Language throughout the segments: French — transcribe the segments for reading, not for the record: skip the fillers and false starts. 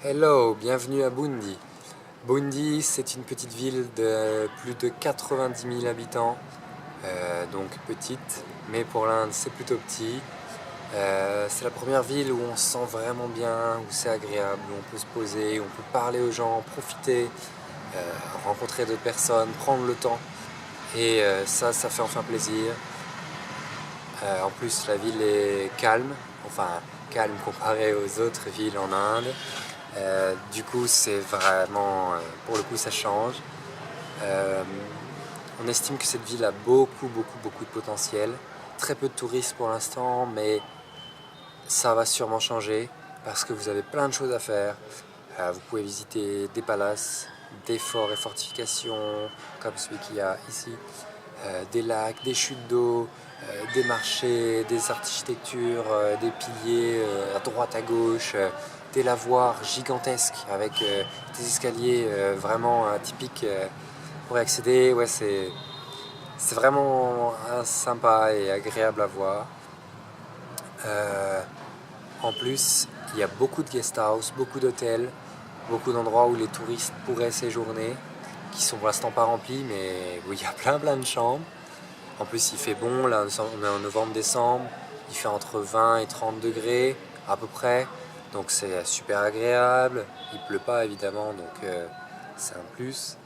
Hello, bienvenue à Bundi. Bundi, c'est une petite ville de plus de 90 000 habitants, donc petite, mais pour l'Inde c'est plutôt petit. C'est la première ville où on se sent vraiment bien, où c'est agréable, où on peut se poser, où on peut parler aux gens, profiter, rencontrer d'autres personnes, prendre le temps. Et ça fait enfin plaisir. En plus, la ville est calme, enfin calme comparée aux autres villes en Inde. Du coup, c'est vraiment, pour le coup, ça change. On estime que cette ville a beaucoup de potentiel. Très peu de touristes pour l'instant, mais ça va sûrement changer parce que vous avez plein de choses à faire. Vous pouvez visiter des palaces, des forts et fortifications, comme celui qu'il y a ici, des lacs, des chutes d'eau, des marchés, des architectures, des piliers à droite, à gauche, des lavoirs gigantesques avec des escaliers vraiment typiques pour y accéder. Ouais, c'est vraiment sympa et agréable à voir. En plus, il y a beaucoup de guest house, beaucoup d'hôtels, beaucoup d'endroits où les touristes pourraient séjourner, qui sont pour l'instant pas remplis, mais où il y a plein de chambres. En plus, il fait bon, là on est en novembre-décembre, il fait entre 20 et 30 degrés à peu près, donc c'est super agréable. Il pleut pas évidemment, donc c'est un plus.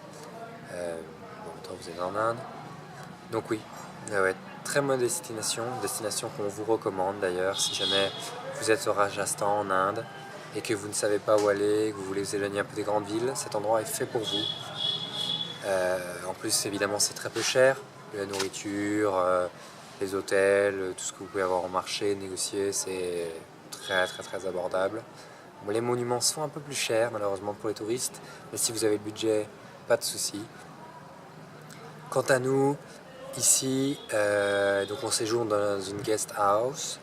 En même temps, vous êtes en Inde. Donc oui, ouais, très bonne destination qu'on vous recommande d'ailleurs si jamais vous êtes au Rajasthan en Inde et que vous ne savez pas où aller, que vous voulez vous éloigner un peu des grandes villes, cet endroit est fait pour vous. En plus, évidemment, c'est très peu cher, la nourriture, les hôtels, tout ce que vous pouvez avoir au marché, négocier, c'est très abordable. Bon, les monuments sont un peu plus chers malheureusement pour les touristes, mais si vous avez le budget, pas de souci. Quant à nous, ici, donc on séjourne dans une guest house.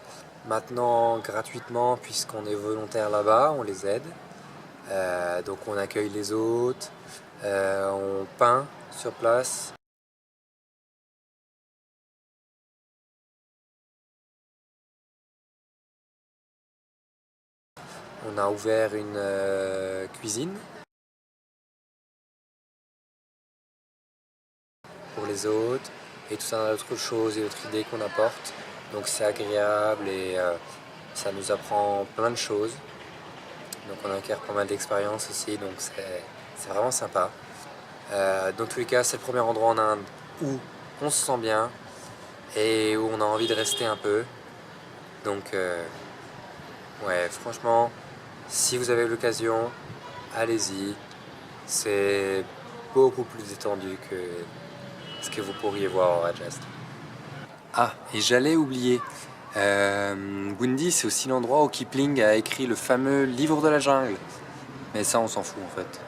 Maintenant, gratuitement, puisqu'on est volontaire là-bas, on les aide. Donc on accueille les hôtes, on peint sur place. On a ouvert une cuisine pour les hôtes et tout ça d'autres choses et d'autres idées qu'on apporte. Donc c'est agréable et ça nous apprend plein de choses. Donc on acquiert pas mal d'expérience aussi, donc c'est vraiment sympa. Dans tous les cas, c'est le premier endroit en Inde où on se sent bien et où on a envie de rester un peu. Donc ouais, franchement, si vous avez l'occasion, allez-y. C'est beaucoup plus détendu que ce que vous pourriez voir au Rajasthan. Ah, et j'allais oublier, Bundi, c'est aussi l'endroit où Kipling a écrit le fameux livre de la jungle. Mais ça, on s'en fout en fait.